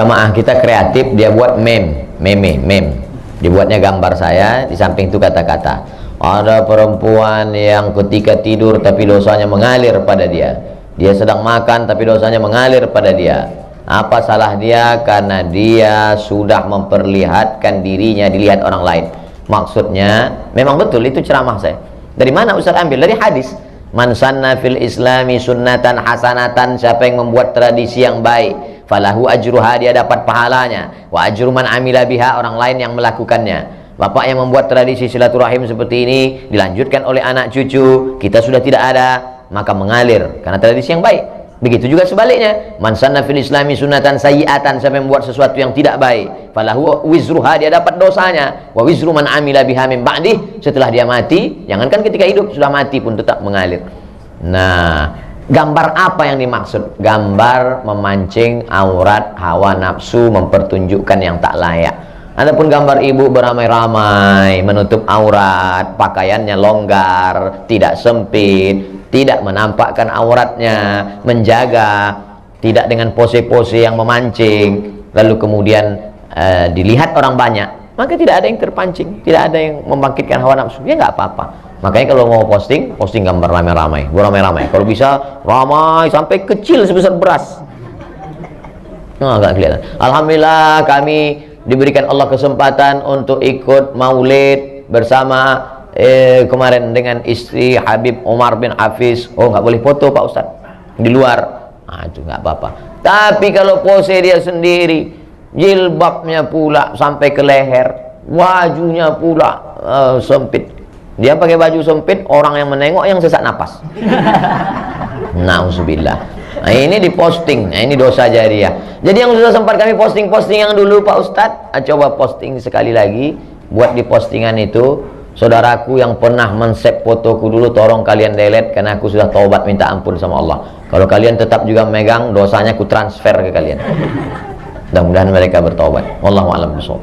jamaah kita kreatif, dia buat meme. Dibuatnya gambar saya, di samping itu kata-kata, ada perempuan yang ketika tidur tapi dosanya mengalir pada dia. Dia sedang makan tapi dosanya mengalir pada dia. Apa salah dia? Karena dia sudah memperlihatkan dirinya dilihat orang lain. Maksudnya, memang betul itu ceramah saya. Dari mana Ustaz ambil? Dari hadis. Man sanna fil islami sunnatan hasanatan, siapa yang membuat tradisi yang baik, falahu ajruha, dia dapat pahalanya, wa ajru man amila biha, orang lain yang melakukannya. Bapak yang membuat tradisi silaturahim seperti ini dilanjutkan oleh anak cucu, kita sudah tidak ada, maka mengalir karena tradisi yang baik. Begitu juga sebaliknya, man sanna fil islami sunnatan sayyi'atan, siapa yang membuat sesuatu yang tidak baik, falahu wizruha, dia dapat dosanya, wa wizru man amila biha min ba'dih, setelah dia mati, jangankan ketika hidup, sudah mati pun tetap mengalir. Nah, gambar apa yang dimaksud? Gambar memancing aurat, hawa nafsu, mempertunjukkan yang tak layak. Adapun gambar ibu beramai-ramai, menutup aurat, pakaiannya longgar, tidak sempit, tidak menampakkan auratnya, menjaga, tidak dengan pose-pose yang memancing, lalu kemudian dilihat orang banyak, maka tidak ada yang terpancing, tidak ada yang membangkitkan hawa nafsu, ya nggak apa-apa. Makanya kalau mau posting gambar ramai-ramai, beramai-ramai, kalau bisa ramai sampai kecil sebesar beras. Nggak kelihatan. Alhamdulillah kami diberikan Allah kesempatan untuk ikut maulid bersama kemarin dengan istri Habib Umar bin Hafiz. Oh, nggak boleh foto Pak Ustadz di luar. Nah, itu nggak apa-apa. Tapi kalau pose dia sendiri, jilbabnya pula sampai ke leher, bajunya pula sempit. Dia pakai baju sempit, orang yang menengok yang sesak napas. Nauzubillah. Nah, ini diposting. Nah, ini dosa jariah. Jadi yang sudah sempat kami posting yang dulu Pak Ustadz, coba posting sekali lagi. Buat di postingan itu, saudaraku yang pernah men-save fotoku dulu, tolong kalian delete karena aku sudah taubat minta ampun sama Allah. Kalau kalian tetap juga megang, dosanya aku transfer ke kalian. Mudah-mudahan mereka bertaubat. Wallahu a'lam bishawab.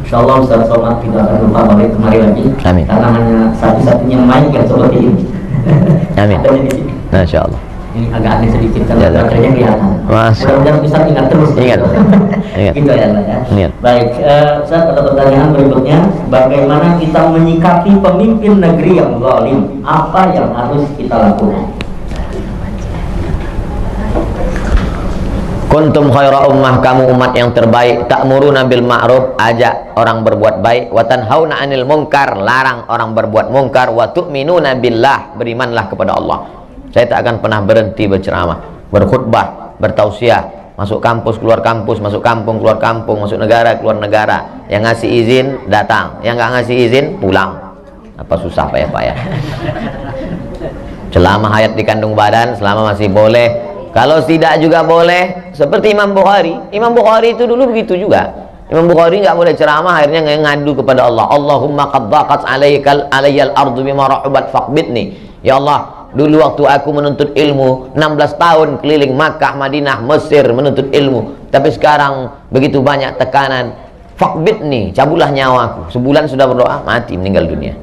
Insyaallah Ustaz Somad tidak akan lupa balik kemari lagi. Amin. Karena hanya satu-satunya mic yang seperti ini. Amin. Adanya di sini. Insyaallah. Ini agak aneh sedikit kalau baterainya kelihatan. Mudah-mudahan Ustaz ingat terus. Ingat. Gitu ya, Pak ya. Ingat. Baik, Ustaz, ada pertanyaan berikutnya. Bagaimana kita menyikapi pemimpin negeri yang zalim? Apa yang harus kita lakukan? Kuntum khaira ummah, kamu umat yang terbaik, ta'muruna bil ma'ruf, ajak orang berbuat baik, wa tanhauna 'anil munkar, larang orang berbuat mungkar, wa tu'minuna billah, berimanlah kepada Allah. Saya tak akan pernah berhenti berceramah, berkhutbah, bertausiah, masuk kampus, keluar kampus, masuk kampung, keluar kampung, masuk negara, keluar negara. Yang ngasih izin datang, yang nggak ngasih izin pulang. Apa susah Pak ya? Selama hayat di kandung badan, selama masih boleh. Kalau tidak juga boleh, seperti Imam Bukhari. Imam Bukhari itu dulu begitu juga. Imam Bukhari nggak boleh ceramah, akhirnya ngadu kepada Allah. Allahumma qad dhaqat alayyal ardu bima rahubat faqbidni. Ya Allah, dulu waktu aku menuntut ilmu 16 tahun keliling Makkah, Madinah, Mesir menuntut ilmu, tapi sekarang begitu banyak tekanan, faqbidni, cabutlah nyawaku. Sebulan sudah berdoa, mati, meninggal dunia.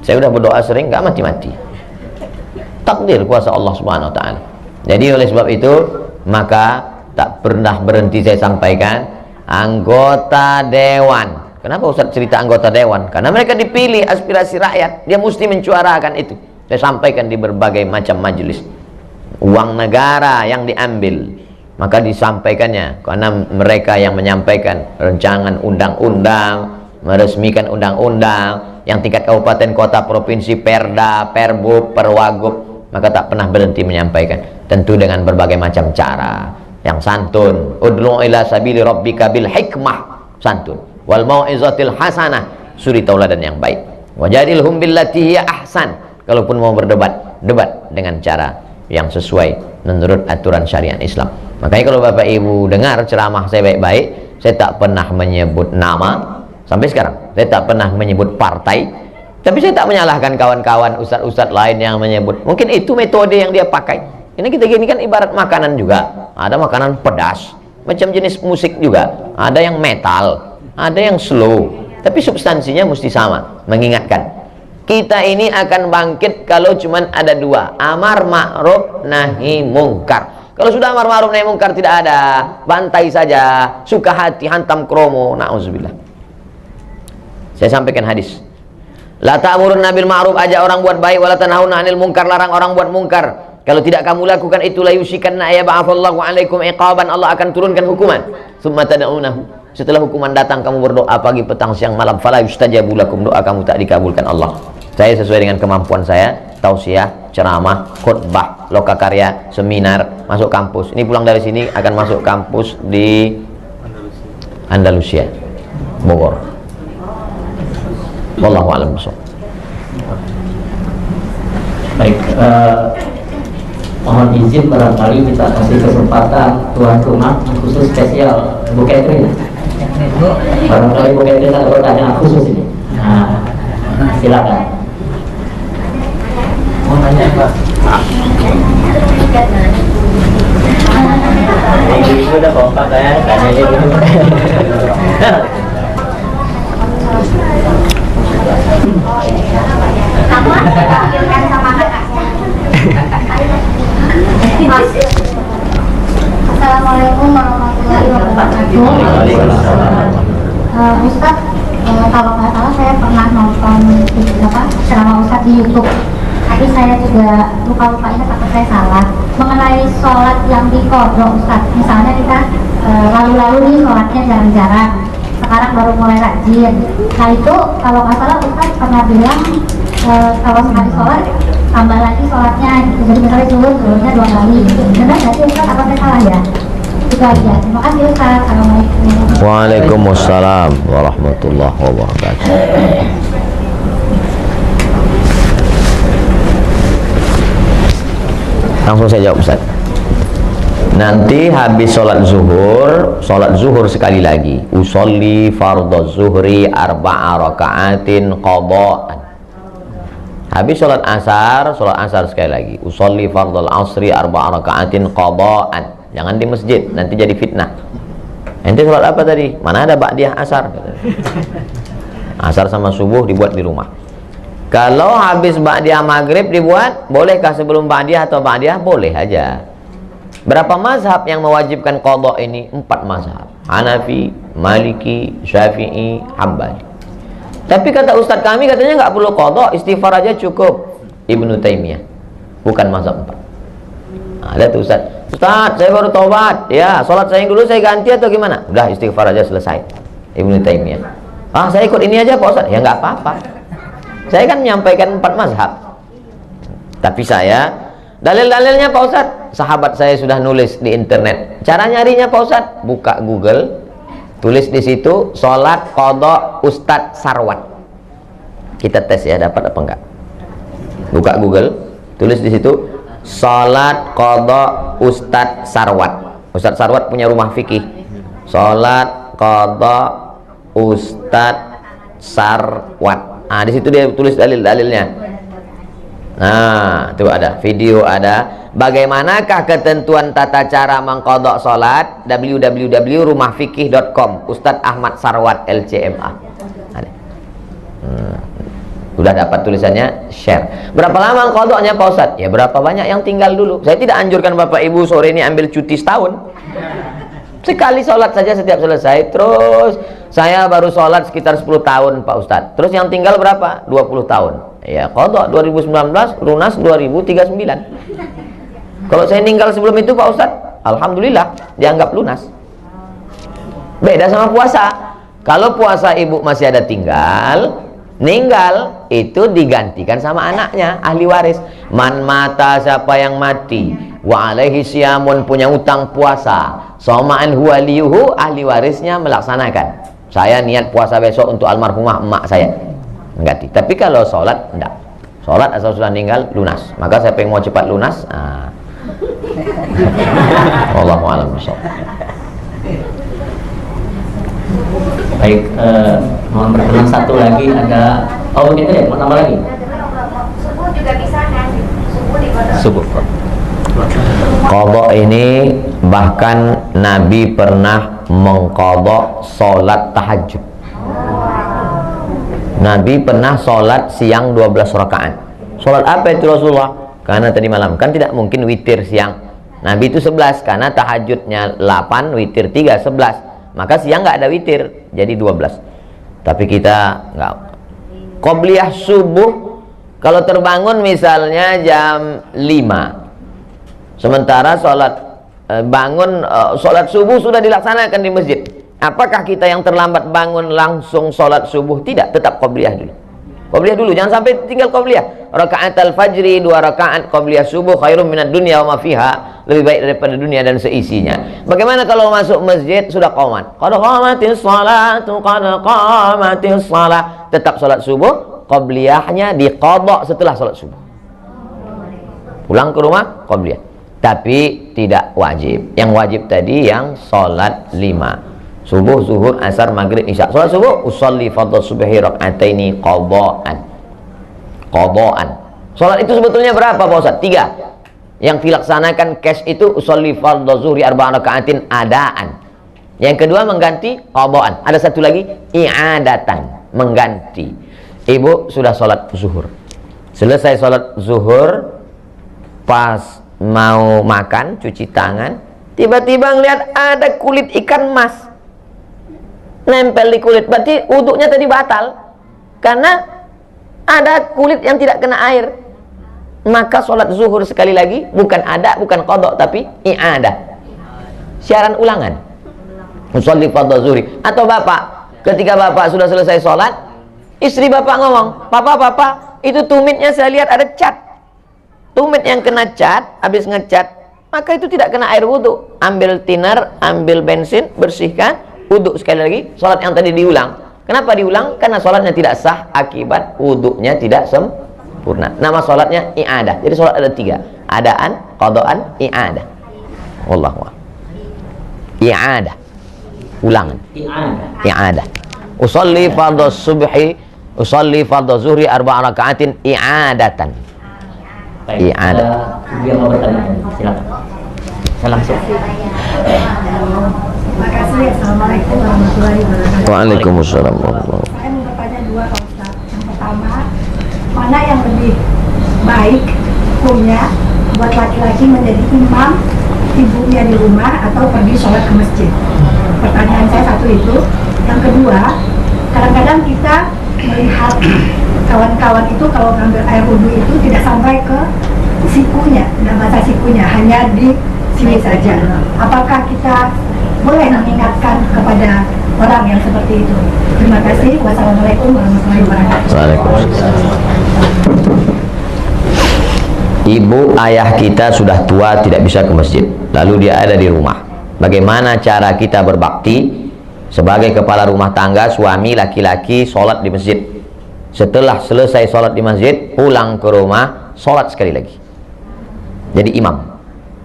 Saya sudah berdoa sering, nggak mati-mati. Takdir kuasa Allah Subhanahu wa taala. Jadi oleh sebab itu, maka tak pernah berhenti saya sampaikan, anggota dewan. Kenapa Ustaz cerita anggota dewan? Karena mereka dipilih aspirasi rakyat, dia mesti mencuarakan itu. Saya sampaikan di berbagai macam majelis. Uang negara yang diambil, maka disampaikannya, karena mereka yang menyampaikan rancangan undang-undang, meresmikan undang-undang, yang tingkat kabupaten, kota, provinsi, perda, perbub, perwagub, maka tak pernah berhenti menyampaikan. Tentu dengan berbagai macam cara, yang santun, ud'u ila sabili rabbika bil hikmah, santun, wal mau'izatil hasanah, suri tauladan yang baik, wajadilhum billati hiya ahsan. Kalaupun mau berdebat, debat dengan cara yang sesuai menurut aturan syariat Islam. Makanya kalau Bapak Ibu dengar ceramah saya baik-baik, saya tak pernah menyebut nama sampai sekarang. Saya tak pernah menyebut partai, tapi saya tak menyalahkan kawan-kawan ustadz-ustadz lain yang menyebut. Mungkin itu metode yang dia pakai. Ini kita gini kan ibarat makanan juga. Ada makanan pedas, macam jenis musik juga. Ada yang metal, ada yang slow, tapi substansinya mesti sama, mengingatkan. kita ini akan bangkit kalau cuman ada dua, amar ma'ruf nahi mungkar. Kalau sudah amar ma'ruf nahi mungkar tidak ada, bantai saja, suka hati hantam kromo, na'udzubillah. Saya sampaikan hadis, la ta'murunna bil ma'ruf, ajak orang buat baik, wala tanhauna 'anil munkar, larang orang buat mungkar. Kalau tidak kamu lakukan itu, la yushikanna yab'atsallahu 'alaikum iqaban, Allah akan turunkan hukuman. Tsumma tad'unahu, setelah hukuman datang kamu berdoa pagi, petang, siang, malam, fala yustajabu lakum, doa kamu tak dikabulkan Allah. Saya sesuai dengan kemampuan saya, tausiah, ceramah, khutbah, lokakarya, seminar, masuk kampus. Ini pulang dari sini akan masuk kampus di Andalusia, Bogor. Wallahu a'lam bishawab. Baik, mohon izin barangkali kita kasih kesempatan tuan rumah khusus spesial Bu Catherine. Barangkali Bu Catherine ada pertanyaan khusus ini. Nah, silakan. Mau nanya apa? Ini sudah kompak ya, tanya aja dulu. Kamu panggilkan sama kakaknya. Assalamualaikum warahmatullahi wabarakatuh. Ustaz, kalau nggak salah saya pernah nonton ceramah Ustaz di YouTube. Tapi saya juga lupa ingat apa saya salah mengenai sholat yang dikodok Ustaz. Misalnya kita lalu-lalu nih sholatnya jarang-jarang, sekarang baru mulai rajin. Nah itu kalau nggak salah Ustaz pernah bilang kalau sekali sholat tambah lagi sholatnya gitu. Jadi misalnya zuhurnya 2 kali. Benar nggak sih Ustaz, apa saya salah ya? Itu aja. Terima kasih Ustaz. Assalamualaikum. Waalaikumsalam warahmatullahi wabarakatuh. Langsung saya jawab Ustaz. Nanti habis sholat zuhur sekali lagi, usolli fardhu zuhri 4 raka'atin qada'an. Habis sholat asar sekali lagi, usolli fardhu asri 4 raka'atin qada'an. Jangan di masjid, nanti jadi fitnah. Ente sholat apa tadi? Mana ada ba'diyah asar? Asar sama subuh dibuat di rumah. Kalau habis ba'diyah maghrib dibuat, bolehkah sebelum ba'diyah atau ba'diyah? Boleh aja. Berapa mazhab yang mewajibkan qadha ini? 4 mazhab. Hanafi, Maliki, Syafi'i, Hambali. Tapi kata ustadz kami katanya nggak perlu qadha, istighfar aja cukup. Ibnu Taimiyah. Bukan mazhab 4. Nah, ada tuh ustadz. Ustadz, saya baru taubat. Ya, sholat saya yang dulu saya ganti atau gimana? Udah istighfar aja selesai. Ibnu Taimiyah. Ah, saya ikut ini aja Pak Ustadz. Ya nggak apa-apa. Saya kan menyampaikan 4 mazhab. Tapi saya dalil-dalilnya Pak Ustadz, sahabat saya sudah nulis di internet. Cara nyarinya Pak Ustadz, buka Google, tulis di situ sholat qadha Ustadz Sarwat. Kita tes ya dapat apa enggak. Buka Google, tulis di situ sholat qadha Ustadz Sarwat. Ustadz Sarwat punya rumah fikih. Sholat qadha Ustadz Sarwat. Nah, di situ dia tulis dalil-dalilnya. Nah, itu ada video, ada bagaimanakah ketentuan tata cara mengqadha salat, www.rumahfikih.com, Ustadz Ahmad Sarwat LCMA. Ada. Udah dapat tulisannya, share. Berapa lama qadhanya Pak Ustadz? Ya berapa banyak yang tinggal dulu. Saya tidak anjurkan Bapak Ibu sore ini ambil cuti setahun. Sekali sholat saja setiap selesai. Terus saya baru sholat sekitar 10 tahun Pak Ustadz. Terus yang tinggal berapa? 20 tahun. Ya qadha 2019, lunas 2039. Kalau saya meninggal sebelum itu Pak Ustadz, alhamdulillah dianggap lunas. Beda sama puasa. Kalau puasa ibu masih ada ninggal itu digantikan sama anaknya, ahli waris. Man mata, siapa yang mati, wa alaihi siyamun, punya utang puasa, soma'an huwa liyuhu, ahli warisnya melaksanakan. Saya niat puasa besok untuk almarhumah emak saya, ganti. Tapi kalau sholat enggak. Sholat asal sudah meninggal lunas. Maka saya pengen mau cepat lunas. Wallahu a'lam bishawab. Baik, mohon berkenan satu lagi ada. Oh begitu ya, mau tambah lagi? Subuh juga bisa kan? Subuh di Subuh. Qadha ini bahkan Nabi pernah mengqadha sholat tahajud. Nabi pernah sholat siang 12 rakaat. Sholat apa itu Rasulullah? Karena tadi malam kan tidak mungkin witir siang. Nabi itu 11 karena tahajudnya 8, witir 3, 11. Maka siang nggak ada witir, jadi 12. Tapi kita nggak. Qobliyah subuh kalau terbangun misalnya jam 5, sementara sholat subuh sudah dilaksanakan di masjid. Apakah kita yang terlambat bangun langsung sholat subuh? Tidak, tetap qobliyah dulu. Qobliyah dulu, jangan sampai tinggal qobliyah. Rakaat al-fajri 2 rakaat qobliyah subuh khairum minad dunya wa ma fiha, lebih baik daripada dunia dan seisinya. Bagaimana kalau masuk masjid sudah qomat? Qad qamatis shalatu, qad qamatis shalah. Tetap sholat subuh, qobliyahnya diqadha setelah sholat subuh. Pulang ke rumah qobliyah. Tapi tidak wajib. Yang wajib tadi yang sholat 5. Subuh, zuhur, asar, maghrib, isya. Sholat subuh, usolli fardhu subhi rak'ataini qadha'an. Qadha'an. Sholat itu sebetulnya berapa Pak Ustaz? 3. Yang dilaksanakan cash itu usolli fardhu zuhri 4 raka'atin adaan. Yang kedua mengganti qadha'an. Ada satu lagi i'adatan, mengganti. Ibu sudah sholat zuhur. Selesai sholat zuhur, pas mau makan, cuci tangan, tiba-tiba ngelihat ada kulit ikan mas nempel di kulit, berarti wuduknya tadi batal karena ada kulit yang tidak kena air. Maka sholat zuhur sekali lagi bukan ada, bukan qadha, tapi i'adah, siaran ulangan. Usolli fardhu zuhri. Atau bapak, ketika bapak sudah selesai sholat, istri bapak ngomong, papa, itu tumitnya saya lihat ada cat. Tumit yang kena cat, habis ngecat, maka itu tidak kena air wudhu. Ambil thinner, ambil bensin, bersihkan, wudhu sekali lagi. Sholat yang tadi diulang. Kenapa diulang? Karena sholatnya tidak sah akibat wudhunya tidak sempurna. Nama sholatnya i'adah. Jadi sholat ada 3. Adaan, qadhaan, i'adah. Wallahu a'lam. I'adah, ulangan. I'adah. Usolli fardhu subhi, usolli fardhu zuhri 4 raka'atin i'adatan. I'adah. Dia mau bertanya, silakan. Saya langsung. Terima kasih. Assalamualaikum warahmatullahi wabarakatuh. Waalaikumsalam warahmatullahi wabarakatuh. Saya mau bertanya 2 Pak Ustaz. Yang pertama, mana yang lebih baik hukumnya buat laki-laki menjadi imam ibunya di rumah atau pergi sholat ke masjid? Pertanyaan saya satu itu. Yang kedua, kadang-kadang kita melihat kawan-kawan itu kalau ngambil air wudhu itu tidak sampai ke sikunya, tidak basah sikunya, hanya di sini saja. Apakah kita boleh mengingatkan kepada orang yang seperti itu? Terima kasih. Wassalamualaikum warahmatullahi wabarakatuh. Waalaikumsalam. Ibu ayah kita sudah tua, tidak bisa ke masjid, lalu dia ada di rumah. Bagaimana cara kita berbakti sebagai kepala rumah tangga, suami laki-laki sholat di masjid? Setelah selesai sholat di masjid, pulang ke rumah, sholat sekali lagi jadi imam.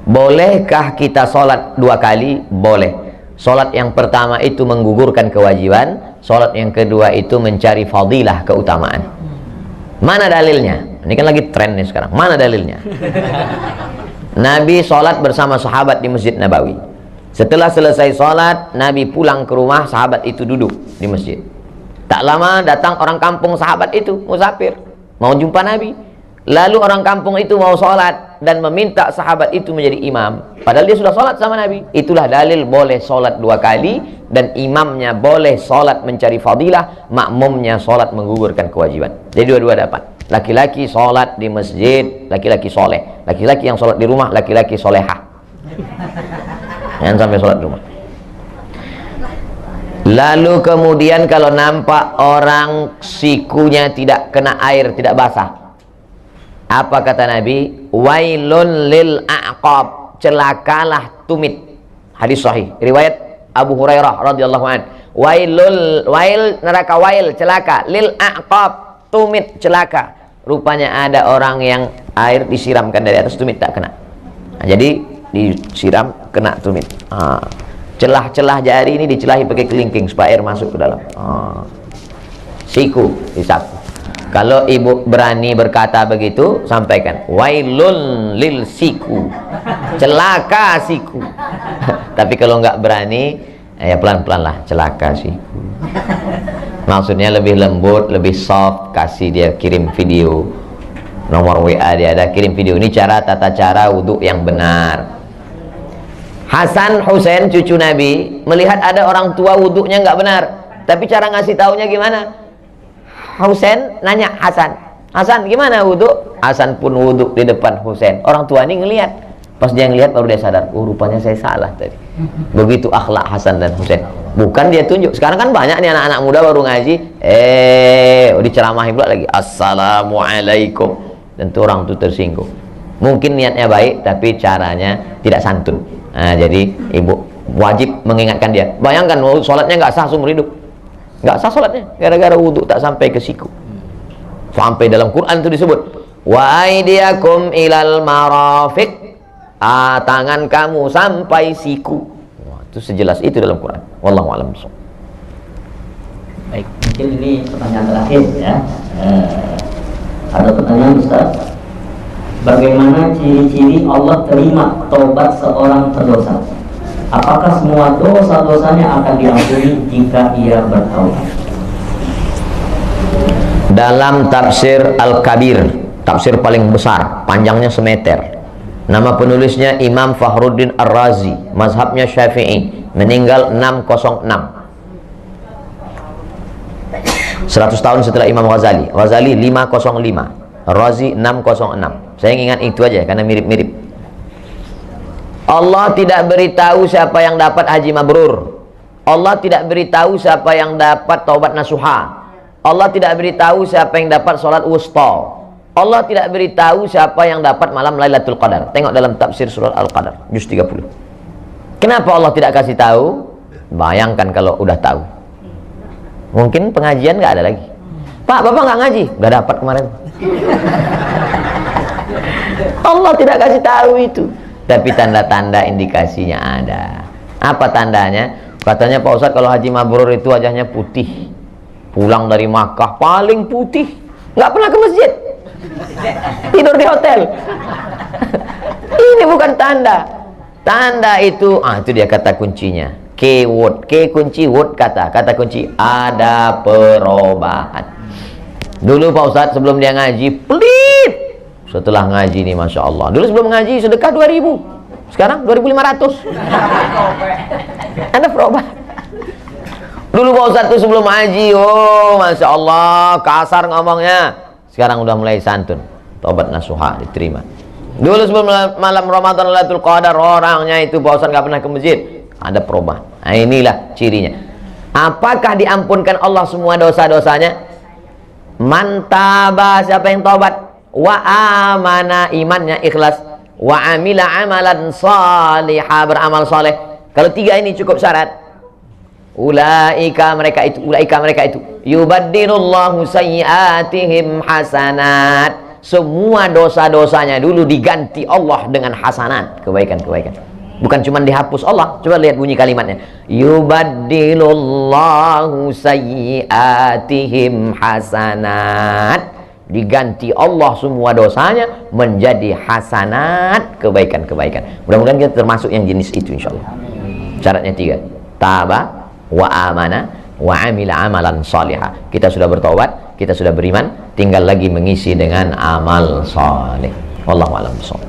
Bolehkah kita sholat 2 kali? Boleh. Sholat yang pertama itu menggugurkan kewajiban, sholat yang kedua itu mencari fadilah, keutamaan. Mana dalilnya? Ini kan lagi tren nih sekarang. Mana dalilnya? Nabi sholat bersama sahabat di Masjid Nabawi. Setelah selesai sholat, Nabi pulang ke rumah, sahabat itu duduk di masjid. Tak lama datang orang kampung sahabat itu, musafir, mau jumpa Nabi. Lalu orang kampung itu mau sholat dan meminta sahabat itu menjadi imam, padahal dia sudah sholat sama Nabi. Itulah dalil boleh sholat 2 kali, dan imamnya boleh sholat mencari fadilah, makmumnya sholat menggugurkan kewajiban. Jadi dua-dua dapat. Laki-laki sholat di masjid, laki-laki soleh. Laki-laki yang sholat di rumah, laki-laki solehah. Jangan sampai sholat di rumah. Lalu kemudian kalau nampak orang sikunya tidak kena air, tidak basah, apa kata Nabi? Wailun lil a'qab, celakalah tumit. Hadis sahih riwayat Abu Hurairah radhiyallahu an. Wail neraka, wail celaka, lil a'qab tumit celaka. Rupanya ada orang yang air disiramkan dari atas, tumit tak kena. Nah, jadi disiram kena tumit. Celah-celah jari ini dicelahi pakai kelingking supaya air masuk ke dalam. Siku disapu. Kalau ibu berani berkata begitu, sampaikan wailun lil siku, celaka siku. Tapi kalau nggak berani, Ya pelan-pelan lah, celaka sih. Maksudnya lebih lembut, lebih soft, kasih dia kirim video, nomor WA dia ada, kirim video. Ini tata cara wudhu yang benar. Hasan Husain cucu Nabi melihat ada orang tua wudhunya nggak benar, tapi cara ngasih taunya gimana? Husain nanya Hasan, Hasan gimana wudhu? Hasan pun wudhu di depan Husain. Orang tua ini ngelihat, pas dia ngelihat baru dia sadar, oh rupanya saya salah tadi. Begitu akhlak Hasan dan Husain. Bukan dia tunjuk. Sekarang kan banyak nih anak-anak muda baru ngaji, diceramahi pula lagi, assalamualaikum. Tentu orang itu tersinggung. Mungkin niatnya baik, tapi caranya tidak santun. Nah, jadi ibu wajib mengingatkan dia. Bayangkan, sholatnya nggak sah seumur hidup, nggak sah sholatnya, gara-gara wudhu tak sampai ke siku. Sampai dalam Quran itu disebut, wa aidiakum ilal marafiq, tangan kamu sampai siku. Wah, itu sejelas itu dalam Quran. Wallahu a'lam bishawab. Baik, mungkin ini pertanyaan terakhir ya. Ada pertanyaan Ustaz, bagaimana ciri-ciri Allah terima taubat seorang berdosa? Apakah semua dosa-dosanya akan diampuni jika ia bertaubat? Dalam tafsir Al-Kabir, tafsir paling besar, panjangnya semeter, nama penulisnya Imam Fakhruddin Ar-Razi, mazhabnya Syafi'i, meninggal 606, 100 tahun setelah Imam Ghazali. Ghazali 505, Razi 606. Saya ingat itu aja karena mirip-mirip. Allah tidak beritahu siapa yang dapat haji mabrur. Allah tidak beritahu siapa yang dapat taubat nasuha. Allah tidak beritahu siapa yang dapat sholat wusta. Allah tidak beritahu siapa yang dapat malam Lailatul Qadar. Tengok dalam tafsir surat Al-Qadar juz 30. Kenapa Allah tidak kasih tahu? Bayangkan kalau udah tahu, mungkin pengajian nggak ada lagi. Pak, Bapak nggak ngaji? Nggak dapat kemarin. Allah tidak kasih tahu itu, tapi tanda-tanda indikasinya ada. Apa tandanya? Katanya Pak Ustadz, kalau haji mabrur itu wajahnya putih, pulang dari Makkah paling putih, nggak pernah ke masjid, tidur di hotel. Ini bukan tanda. Tanda itu, itu dia kata kuncinya. Keyword, ke kunci, word kata kunci, ada perubahan. Dulu Pak Ustadz sebelum dia ngaji pelit, setelah ngaji nih Masya Allah. Dulu sebelum ngaji sedekah 2000, sekarang 2500. Ada perubahan. Dulu Pak Ustadz tuh sebelum ngaji, oh Masya Allah kasar ngomongnya, sekarang udah mulai santun, taubat nasuha diterima. Dulu sebelum malam Ramadan Lailatul Qadar, orangnya itu Pak Ustadz gak pernah ke masjid, ada perubahan. Nah, inilah cirinya. Apakah diampunkan Allah semua dosa-dosanya? Mantaba, siapa yang taubat, wa amana, imannya ikhlas, wa amila amalan salihah, beramal saleh. Kalau tiga ini cukup syarat. Ulaika mereka itu yubaddilullahu sayyiatihim hasanat. Semua dosa-dosanya dulu diganti Allah dengan hasanat, kebaikan-kebaikan. Bukan cuma dihapus Allah. Coba lihat bunyi kalimatnya. Yubaddilullahu sayyiatihim hasanat. Diganti Allah semua dosanya menjadi hasanat, kebaikan-kebaikan. Mudah-mudahan kita termasuk yang jenis itu insyaallah. Syaratnya 3. Taba wa amana wa amila amalan salihah. Kita sudah bertobat, kita sudah beriman, tinggal lagi mengisi dengan amal saleh. Wallahu a'lam bishawab.